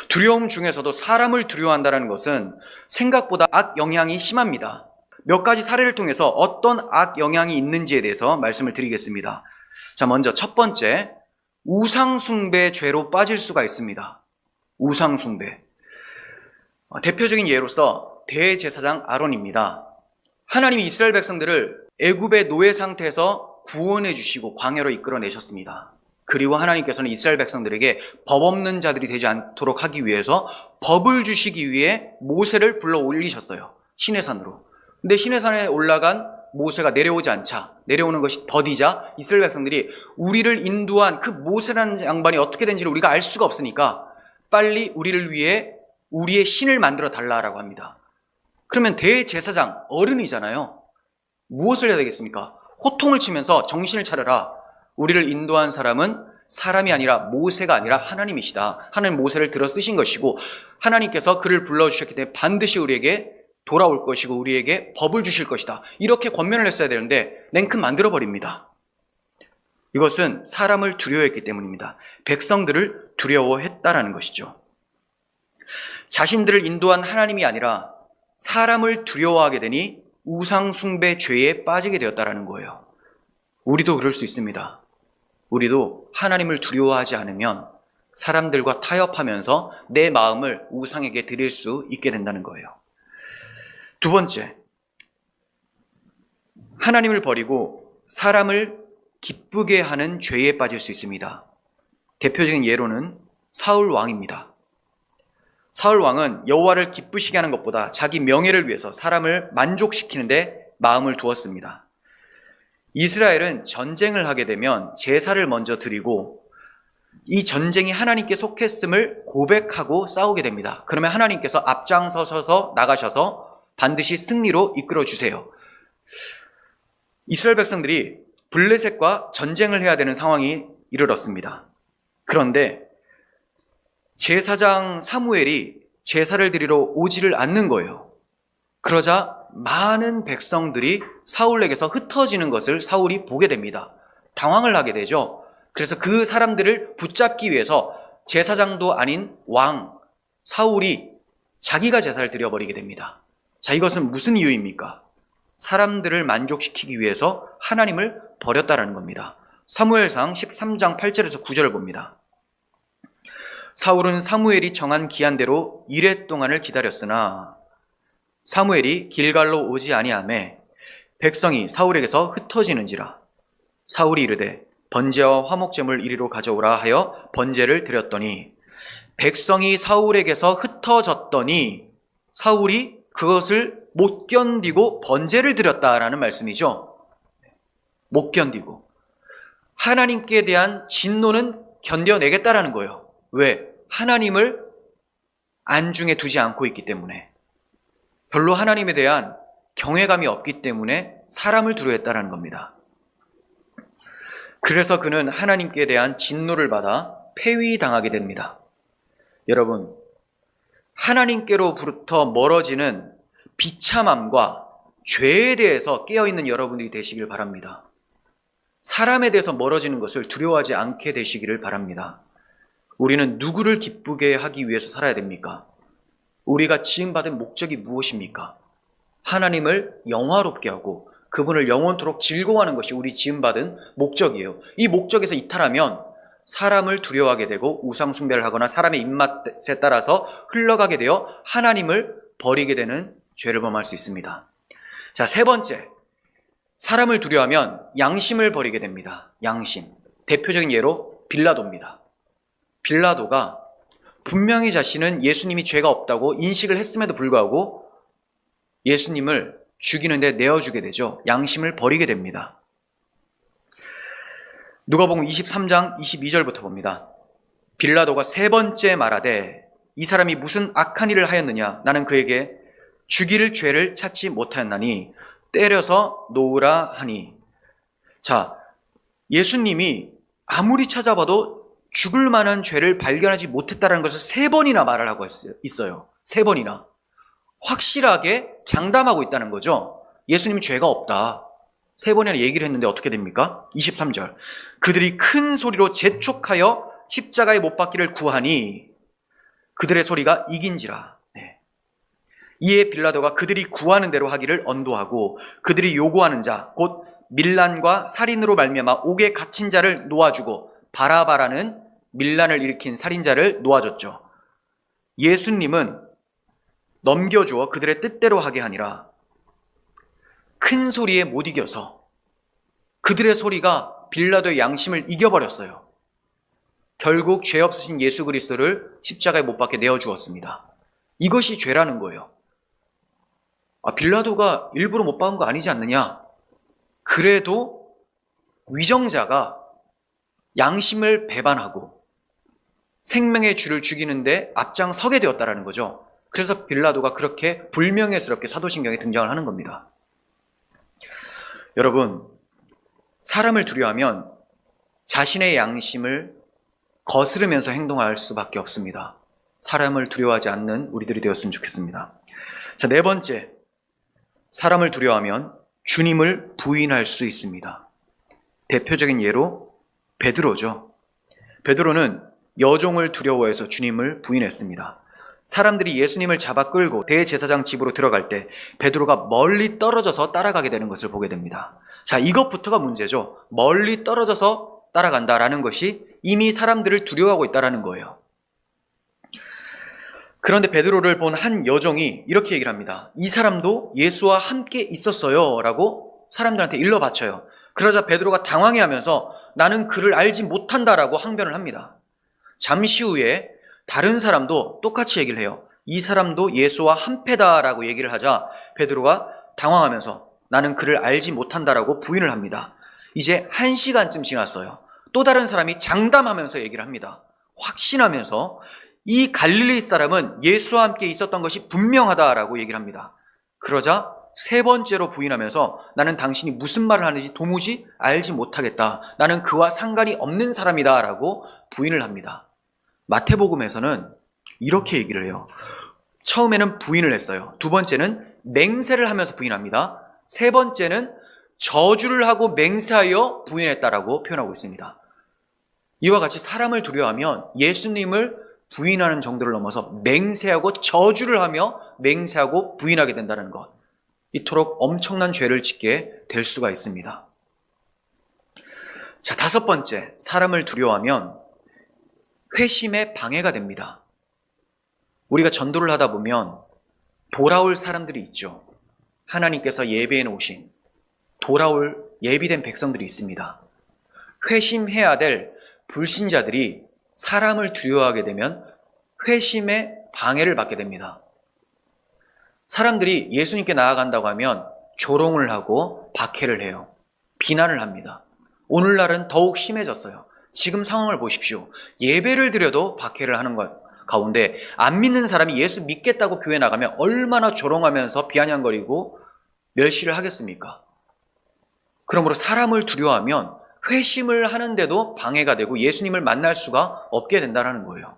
두려움 중에서도 사람을 두려워한다는 것은 생각보다 악 영향이 심합니다. 몇 가지 사례를 통해서 어떤 악 영향이 있는지에 대해서 말씀을 드리겠습니다. 자, 먼저 첫 번째, 우상숭배 죄로 빠질 수가 있습니다. 우상숭배. 대표적인 예로서 대제사장 아론입니다. 하나님이 이스라엘 백성들을 애굽의 노예 상태에서 구원해 주시고 광야로 이끌어내셨습니다. 그리고 하나님께서는 이스라엘 백성들에게 법 없는 자들이 되지 않도록 하기 위해서 법을 주시기 위해 모세를 불러 올리셨어요. 시내산으로. 근데 시내산에 올라간 모세가 내려오지 않자, 내려오는 것이 더디자 이스라엘 백성들이 우리를 인도한 그 모세라는 양반이 어떻게 된지를 우리가 알 수가 없으니까 빨리 우리를 위해 우리의 신을 만들어 달라라고 합니다. 그러면 대제사장, 어른이잖아요. 무엇을 해야 되겠습니까? 호통을 치면서 정신을 차려라. 우리를 인도한 사람은 사람이 아니라 모세가 아니라 하나님이시다. 하나님 모세를 들어 쓰신 것이고 하나님께서 그를 불러주셨기 때문에 반드시 우리에게 돌아올 것이고 우리에게 법을 주실 것이다. 이렇게 권면을 했어야 되는데 냉큼 만들어버립니다. 이것은 사람을 두려워했기 때문입니다. 백성들을 두려워했다라는 것이죠. 자신들을 인도한 하나님이 아니라 사람을 두려워하게 되니 우상숭배 죄에 빠지게 되었다라는 거예요. 우리도 그럴 수 있습니다. 우리도 하나님을 두려워하지 않으면 사람들과 타협하면서 내 마음을 우상에게 드릴 수 있게 된다는 거예요. 두 번째, 하나님을 버리고 사람을 기쁘게 하는 죄에 빠질 수 있습니다. 대표적인 예로는 사울 왕입니다. 사울 왕은 여호와를 기쁘시게 하는 것보다 자기 명예를 위해서 사람을 만족시키는데 마음을 두었습니다. 이스라엘은 전쟁을 하게 되면 제사를 먼저 드리고 이 전쟁이 하나님께 속했음을 고백하고 싸우게 됩니다. 그러면 하나님께서 앞장서셔서 나가셔서 반드시 승리로 이끌어 주세요. 이스라엘 백성들이 블레셋과 전쟁을 해야 되는 상황이 이르렀습니다. 그런데 제사장 사무엘이 제사를 드리러 오지를 않는 거예요. 그러자 많은 백성들이 사울에게서 흩어지는 것을 사울이 보게 됩니다. 당황을 하게 되죠. 그래서 그 사람들을 붙잡기 위해서 제사장도 아닌 왕 사울이 자기가 제사를 드려버리게 됩니다. 자, 이것은 무슨 이유입니까? 사람들을 만족시키기 위해서 하나님을 버렸다라는 겁니다. 사무엘상 13장 8절에서 9절을 봅니다. 사울은 사무엘이 정한 기한대로 이레 동안을 기다렸으나 사무엘이 길갈로 오지 아니하매 백성이 사울에게서 흩어지는지라. 사울이 이르되 번제와 화목제물 이리로 가져오라 하여 번제를 드렸더니 백성이 사울에게서 흩어졌더니 사울이 그것을 못 견디고 번제를 드렸다라는 말씀이죠. 못 견디고. 하나님께 대한 진노는 견뎌내겠다라는 거예요. 왜? 하나님을 안중에 두지 않고 있기 때문에. 별로 하나님에 대한 경외감이 없기 때문에 사람을 두려워했다는 겁니다. 그래서 그는 하나님께 대한 진노를 받아 폐위당하게 됩니다. 여러분, 하나님께로부터 멀어지는 비참함과 죄에 대해서 깨어있는 여러분들이 되시길 바랍니다. 사람에 대해서 멀어지는 것을 두려워하지 않게 되시기를 바랍니다. 우리는 누구를 기쁘게 하기 위해서 살아야 됩니까? 우리가 지음받은 목적이 무엇입니까? 하나님을 영화롭게 하고 그분을 영원토록 즐거워하는 것이 우리 지음받은 목적이에요. 이 목적에서 이탈하면 사람을 두려워하게 되고 우상숭배를 하거나 사람의 입맛에 따라서 흘러가게 되어 하나님을 버리게 되는 죄를 범할 수 있습니다. 자, 세 번째, 사람을 두려워하면 양심을 버리게 됩니다. 양심. 대표적인 예로 빌라도입니다. 빌라도가 분명히 자신은 예수님이 죄가 없다고 인식을 했음에도 불구하고 예수님을 죽이는데 내어주게 되죠. 양심을 버리게 됩니다. 누가복음 23장 22절부터 봅니다. 빌라도가 세 번째 말하되 이 사람이 무슨 악한 일을 하였느냐? 나는 그에게 죽일 죄를 찾지 못하였나니 때려서 놓으라 하니. 자, 예수님이 아무리 찾아봐도 죽을 만한 죄를 발견하지 못했다는 것을 세 번이나 말을 하고 있어요. 세 번이나. 확실하게 장담하고 있다는 거죠. 예수님은 죄가 없다. 세 번이나 얘기를 했는데 어떻게 됩니까? 23절. 그들이 큰 소리로 재촉하여 십자가에 못 박기를 구하니 그들의 소리가 이긴지라. 네. 이에 빌라도가 그들이 구하는 대로 하기를 언도하고 그들이 요구하는 자 곧 밀란과 살인으로 말미암아 옥에 갇힌 자를 놓아주고 바라바라는 밀란을 일으킨 살인자를 놓아줬죠. 예수님은 넘겨주어 그들의 뜻대로 하게 하니라. 큰 소리에 못 이겨서 그들의 소리가 빌라도의 양심을 이겨버렸어요. 결국 죄 없으신 예수 그리스도를 십자가에 못 박게 내어주었습니다. 이것이 죄라는 거예요. 빌라도가 일부러 못 박은 거 아니지 않느냐? 그래도 위정자가 양심을 배반하고 생명의 주를 죽이는데 앞장서게 되었다라는 거죠. 그래서 빌라도가 그렇게 불명예스럽게 사도신경에 등장을 하는 겁니다. 여러분, 사람을 두려워하면 자신의 양심을 거스르면서 행동할 수밖에 없습니다. 사람을 두려워하지 않는 우리들이 되었으면 좋겠습니다. 자, 네 번째, 사람을 두려워하면 주님을 부인할 수 있습니다. 대표적인 예로 베드로죠. 베드로는 여종을 두려워해서 주님을 부인했습니다. 사람들이 예수님을 잡아 끌고 대제사장 집으로 들어갈 때 베드로가 멀리 떨어져서 따라가게 되는 것을 보게 됩니다. 자, 이것부터가 문제죠. 멀리 떨어져서 따라간다라는 것이 이미 사람들을 두려워하고 있다는 거예요. 그런데 베드로를 본 한 여종이 이렇게 얘기를 합니다. 이 사람도 예수와 함께 있었어요 라고 사람들한테 일러 바쳐요. 그러자 베드로가 당황해하면서 나는 그를 알지 못한다라고 항변을 합니다. 잠시 후에 다른 사람도 똑같이 얘기를 해요. 이 사람도 예수와 한패다라고 얘기를 하자 베드로가 당황하면서 나는 그를 알지 못한다라고 부인을 합니다. 이제 1시간쯤 지났어요. 또 다른 사람이 장담하면서 얘기를 합니다. 확신하면서 이 갈릴리 사람은 예수와 함께 있었던 것이 분명하다라고 얘기를 합니다. 그러자 세 번째로 부인하면서 나는 당신이 무슨 말을 하는지 도무지 알지 못하겠다. 나는 그와 상관이 없는 사람이다 라고 부인을 합니다. 마태복음에서는 이렇게 얘기를 해요. 처음에는 부인을 했어요. 두 번째는 맹세를 하면서 부인합니다. 세 번째는 저주를 하고 맹세하여 부인했다라고 표현하고 있습니다. 이와 같이 사람을 두려워하면 예수님을 부인하는 정도를 넘어서 맹세하고 저주를 하며 맹세하고 부인하게 된다는 것. 이토록 엄청난 죄를 짓게 될 수가 있습니다. 자, 다섯 번째, 사람을 두려워하면 회심에 방해가 됩니다. 우리가 전도를 하다 보면 돌아올 사람들이 있죠. 하나님께서 예배해 놓으신 돌아올 예비된 백성들이 있습니다. 회심해야 될 불신자들이 사람을 두려워하게 되면 회심에 방해를 받게 됩니다. 사람들이 예수님께 나아간다고 하면 조롱을 하고 박해를 해요. 비난을 합니다. 오늘날은 더욱 심해졌어요. 지금 상황을 보십시오. 예배를 드려도 박해를 하는 것 가운데 안 믿는 사람이 예수 믿겠다고 교회 나가면 얼마나 조롱하면서 비아냥거리고 멸시를 하겠습니까? 그러므로 사람을 두려워하면 회심을 하는데도 방해가 되고 예수님을 만날 수가 없게 된다는 거예요.